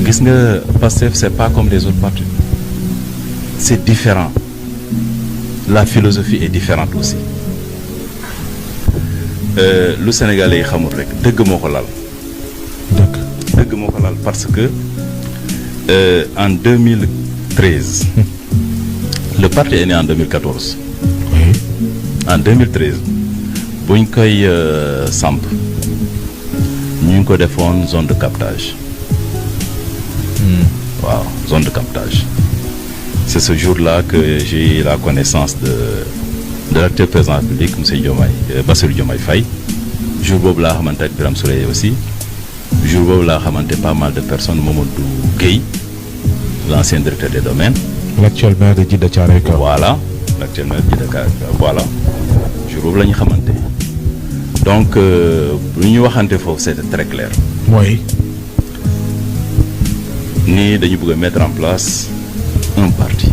gis nga Pastef c'est pas comme les autres partis, c'est différent, la philosophie est différente aussi. Lu Sénégalais yi xamul rek dëgg moo ko lal. dëgg moo ko lal parce que en 2013 le parti est né en 2014. En 2013 buñ koy samp ñu ngi ko defoon zone de captage. waaw zone de captage. C'est ce jour-là que j'ai eu la connaissance de l'actuel président public monsieur Diomaye Bassirou Diomaye Faye. Jour boobu laa xamante ak Birame Souleye aussi. Jour boobu laa xamante pas mal de personnes, Mamadou Gueye, l'ancien directeur des domaines. L'actuel maire de Djiddah Thiaroye Kao. Voilà, l'actuel maire de Djiddah Thiaroye Kao, voilà. Jour boobu la ñu xamante. Donc lu ñu waxante foofu c'était très clair. mooy. Nii dañu bëgg a mettre en place un parti.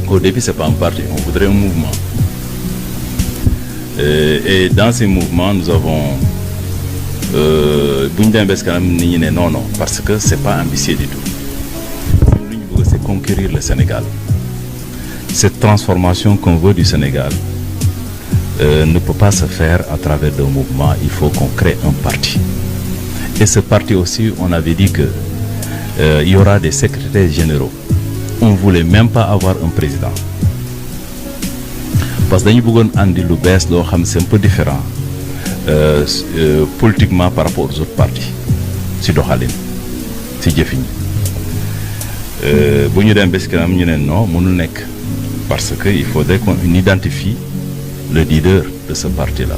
Au début c'est pas un parti, on voudrait un mouvement. Et dans ces mouvements nous avons bu ñu demee bés kanam nit ñi ne non parce que c'est pas ambitieux du tout. Ñun lu ñu bëgg c'est conquérir le Sénégal. Cette transformation qu'on veut du Sénégal ne peut pas se faire à travers d'un mouvement, il faut qu'on crée un parti. Et ce parti aussi, on avait dit que il y aura des secrétaires généraux. On voulait même pas avoir un président. Parce que dañu bëggoon andi lu bees loo xam c'est un peu différent politiquement par rapport aux autres partis si doxalin si jëfiñ bu ñu dem bés kanam ñu ne non mënul nekk parce que il faudrait qu'on identifie le leader de ce parti-là.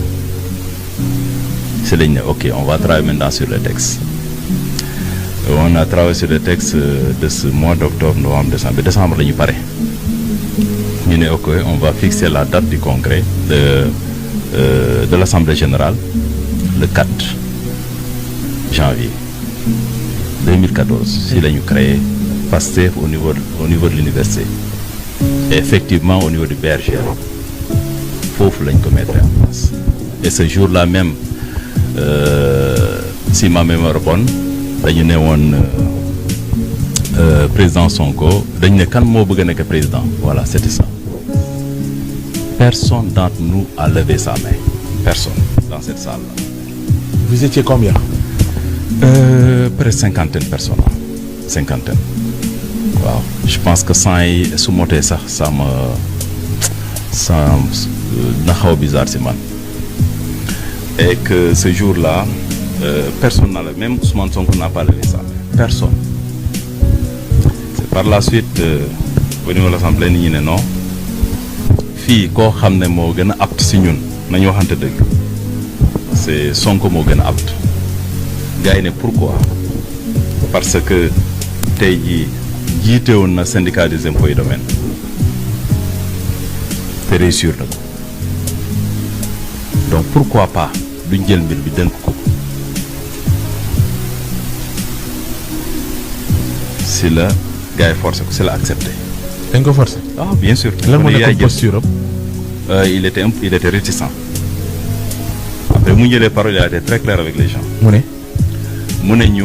C'est lañ ne ok on va travailler maintenant sur le texte. On a travaillé sur le texte de ce mois d'octobre, novembre, décembre la ñu pare. ñu ne ok on va fixer la date du congrès de l'Assemblée générale le 4 janvier 2014 si la ñu créé Pastef au niveau de l'université et effectivement au niveau du BRG foofu lañ ko mettre en place. Et ce jour-là même si ma mémoire bonne dañu ne woon président Sonko dañu ne kan moo bëgg a nekk président, voilà c'était ça. Personne d'entre nous a levé sa main, personne dans cette salle-là. Vous étiez combien? Près de cinquantaine personnes, cinquantaine. Waaw je pense que 100 yi su motee sax ça na xaw a bizarre si man. Et que ce jour-là personne n'a levé, même Ousmane Sonko n'a pas levé sa main, personne. C'est par la suite au niveau de l'Assemblée nit ñi ne non. Fii koo xam ne moo gën a apte si ñun nañu waxante dëgg c'est Sonko moo gën a apte. Gars yi ne pourquoi? Parce que tey jii jiite woon na syndicat des impôts et domaines te réussir na ko donc pourquoi pas duñ jël mbir bi dënk ko si la gars yi forcé ko si la accepté. dañ ko forcé. Ah bien sûr. lan moo nekk posture am. Il était réticent. Après mu jëlee parole il a été très clair avec les gens. mu ne ñu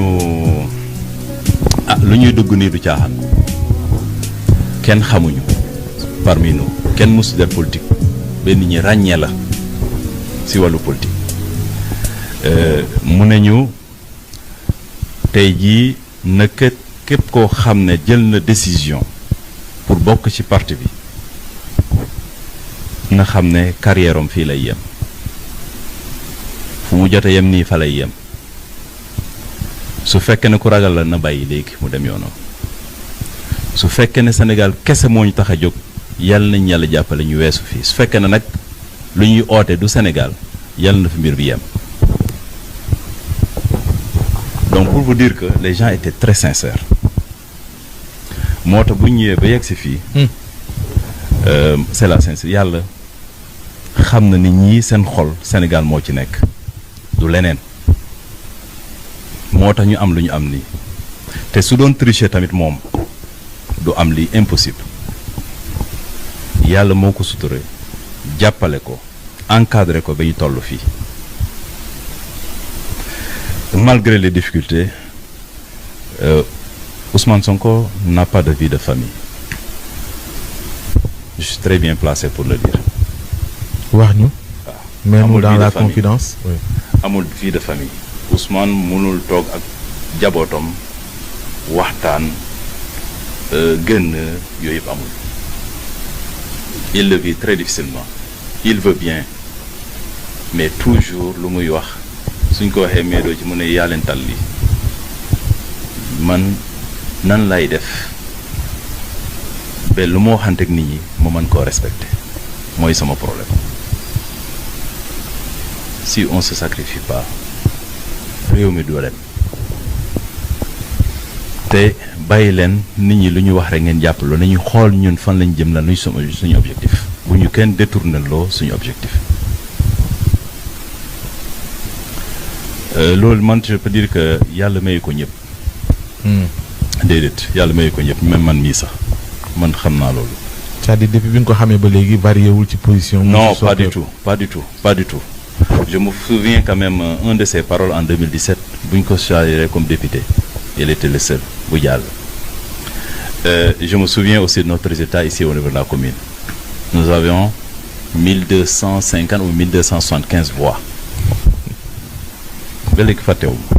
lu ñuy dugg nii du caaxaan kenn xamuñu parmi nous kenn mësu def politique ba nit ñi ràññee la si wàllu politique. mu ne ñu tey jii na képp koo xam ne jël na décision pour bokk ci parti bi na xam ne carrière am fii lay yem fu mu jote yem nii fa lay yem su fekkee ne ku ragal la na bàyyi léegi mu dem yoonam su fekkee ne Sénégal kese moo ñu tax a jóg yàlla nañ yàlla jàppale ñu weesu fii su fekkee ne nag lu ñuy oote du Sénégal yàlla na fi mbir bi yem. Donc pour vous dire que les gens étaient très sincères moo tax bu ñu ñëwee ba yegg si fii c'est la sincérité yàlla xam na ni ñii seen xol Sénégal moo ci nekk du leneen moo tax ñu am lu ñu am nii te su doon tricher tamit moom du am lii impossible yàlla moo ko suturé jàppale ko encadré ko ba ñu toll fii malgré les difficultés, Ousmane Sonko n'a pas de vie de famille. Je suis très bien placé pour le dire. wax ñu. même amul dans vie de la famille. confidence. oui. amul vie de famille. Ousmane mënul toog ak jabootam waxtaan gën yooyu yëpp amul. Il le vit très difficilement. Il veut bien mais toujours lu muy wax suñ ko waxee mais doo ci mu ne yaa leen tal li man nan lay def ba lu ma waxante ak nit ñi ma mën koo respecter mooy sama problème. Si on se sacrifie pas réew mi du dem te bàyyi leen nit ñi lu ñu wax rek ngeen jàppaloo nañu xool ñun fan lañ jëm la nuy suñu objectif bu ñu kenn détourné loo suñu objectif. Loolu man je peux dire que yàlla mayu ko ñëpp. déedéet yàlla mayu ko ñëpp même man mii sax man xam naa loolu. c'est-à-dire depuis bi nga ko xamee ba léegi varié wul ci position. non pas du tout pas du tout pas du tout. Je me souviens quand même un de ses paroles en 2017 bu ñu ko choisir comme député il était le seul bu jàll. Je me souviens aussi de notre résultat ici au niveau de la commune. Nous avions 1250 ou 1275 voix. ba léegi fàttewuma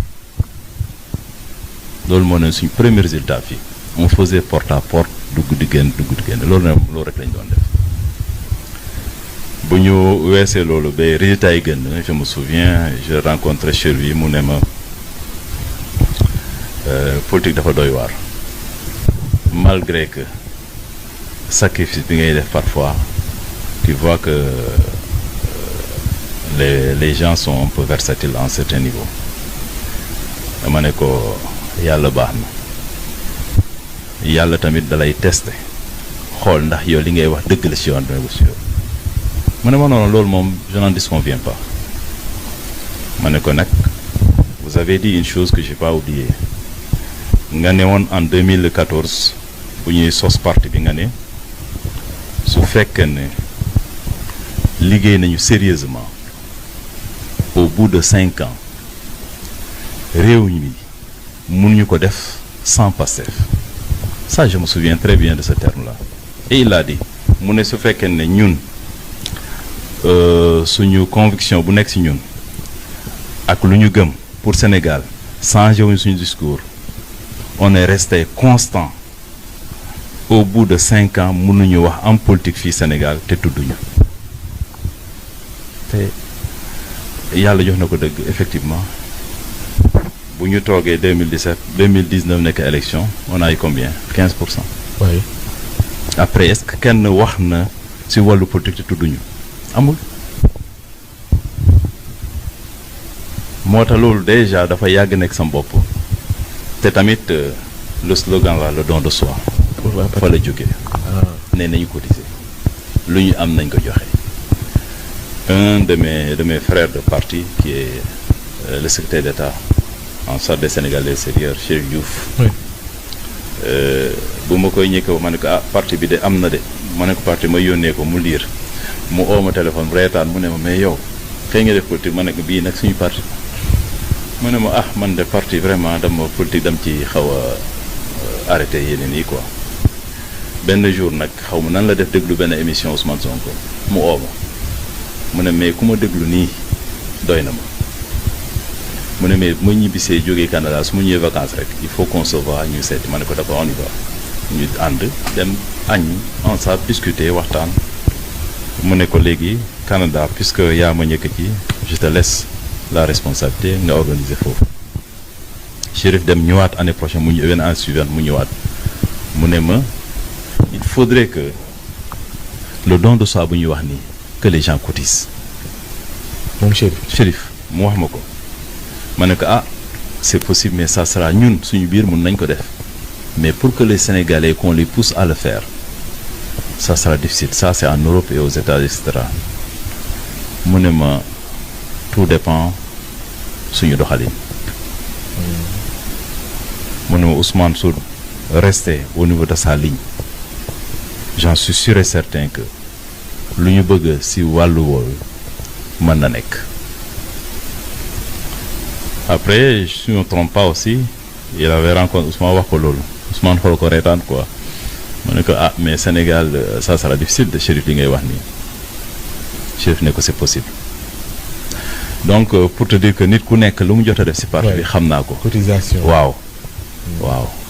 loolu moo ne suñ premier résultat fii on faisait porte à porte dugg di génn loolu rek lañ doon def bu ñu weesee loolu ba résultat yi gën je me souviens je rencontré chez lui mu ne ma politique dafa doy waar malgré que sacrifice bi ngay def parfois tu vois que les gens sont un peu versatiles à un certain niveau dama ne ko yàlla baax na yàlla tamit dalay tester xool ndax yow li ngay wax dëgg la si yoon dina ko si yow mu ne ma noonu loolu moom je n'en disconviens pas ma ne ko nag vous avez dit une chose que j'ai pas oublié nga ne woon en 2014 bu ñuy sos parti bi nga ne su fekkee ne liggéey nañu sérieusement au bout de 5 ans réew mi mënuñu ko def sans Pastef ça je me souviens très bien de ce terme-là et il a dit mu ne su fekkee ne ñun suñu conviction bu nekk ci ñun ak lu ñu gëm pour Sénégal changé wuñu suñu discours on est resté constant au bout de 5 ans mënuñu wax am politique fii Sénégal te tudduñu te yàlla jox na ko dëgg effectivement bu ñu toogee 2017 2019 nekk élection on a eu combien 15%. oui. après est-ce que kenn wax na ci wàllu politique te tudduñu amul. moo tax loolu déjà dafa yàgg nekk sam bopp te tamit le slogan là le don de soi. fa la jógee. ne nañu cotiser lu ñu am nañ ko joxe. Un de mes frères de parti qui est le secrétaire d'État en charge des Sénégalais extérieurs Chérif Diouf. oui. bu ma koy ñëkk ma ne ko parti bi de am na de ma ne ko parti ma yónnee ko mu liir mu oo ma téléphone reetaan mu ne ma mais yow kay nga def politique ma ne ko bii nag suñu parti mu ne ma man de parti vraiment dama politique dam ci xaw a arrêté yeneen yi quoi benn jour nag xaw ma nan la def déglu benn émission Ousmane Sonko mu oo ma mu ne mais ku ma déglu nii doy na ma mu ne mais mu ñibbisee jógee Canada su mu ñëwee vacances rek il faut qu'on se voit ñu seeti ma ne ko d'accord on y va ñu ànd dem añ ensemble discuter waxtaan mu ne ko léegi Canada puisque yaa ma ñëkk ci je te laisse la responsabilité nga organiser foofu Chérif dem ñëwaat année prochaine mu ñëw année suivante mu ñëwaat mu ne ma il faudrait que le don de soi bu ñuy wax nii que les gens cotisent. moom Chérif mu wax ma ko ma ne ko c'est possible mais ça sera ñun suñu biir mun nañ ko def mais pour que les Sénégalais qu'on les pousse à le faire ça sera difficile ça c'est en Europe et aux États et cetera mu ne ma tout dépend suñu doxalin mu ne ma Ousmane su rester au niveau de sa ligne j'en suis sûr et certain que lu ñu bëgg ci wàllu woowu mën na nekk après si je ne me trompe pas aussi il avait rencontré Ousmane wax ko loolu Ousmane xool ko reetaan quoi mu ne ko ah mais Sénégal ça sera difficile de Chérif li ngay wax nii Chérif ne ko c'est possible donc pour te dire que nit ku nekk lu mu jot a def si parti bi xam naa ko cotisation waaw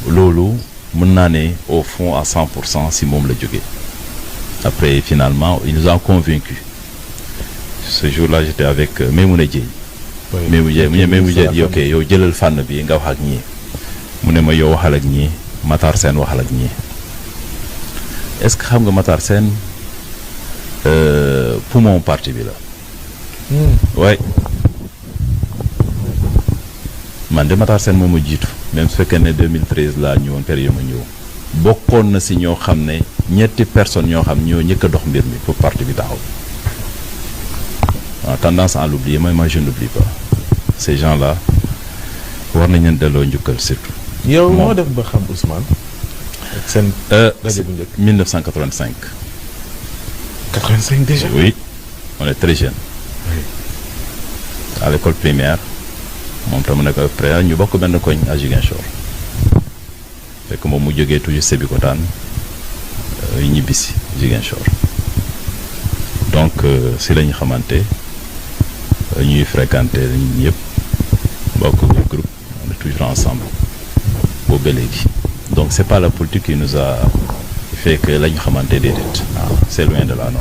loolu mën naa ne au fond à 100% si moom la jógee après finalement il nous a convaincus ce jour-là j'étais avec Maimouna Dièye Maimouna Dièye ok yow jëlal fànn bi nga wax ak ñii mu ne ma yow waxal ak ñii Matar Sène waxal ak ñii est-ce que xam nga Matar Sène poumon parti bi la ouais man de Matar Sène moom a jiitu même su fekkee ne 2013 laa ñëwoon période ma ñëw bokkoon na si ñoo xam ne ñetti personnes ñoo xam ñoo ñëkk a dox mbir mi pour parti bi taxaw waaw tendance à l'oublier moi je n'oublie pas ces gens-là war nañ leen delloo njukkal surtout. yow moo def ba xam Ousmane. ak seen rajo bu njëkk 1985. 85 déjà. oui on est très jeune. oui. à l'école primaire moom tam nekk près ñu bokk benn koñ à Ziguinchor fekk moom mu jógee toujours Sébikotane ñibbisi Ziguinchor donc si la ñu xamante ñuy fréquenter ñun ñëpp bokk groupe on est toujours ensemble boobu ba léegi donc c'est pas la politique qui nous a fait que la ñu xamante déedéet c'est loin de là non.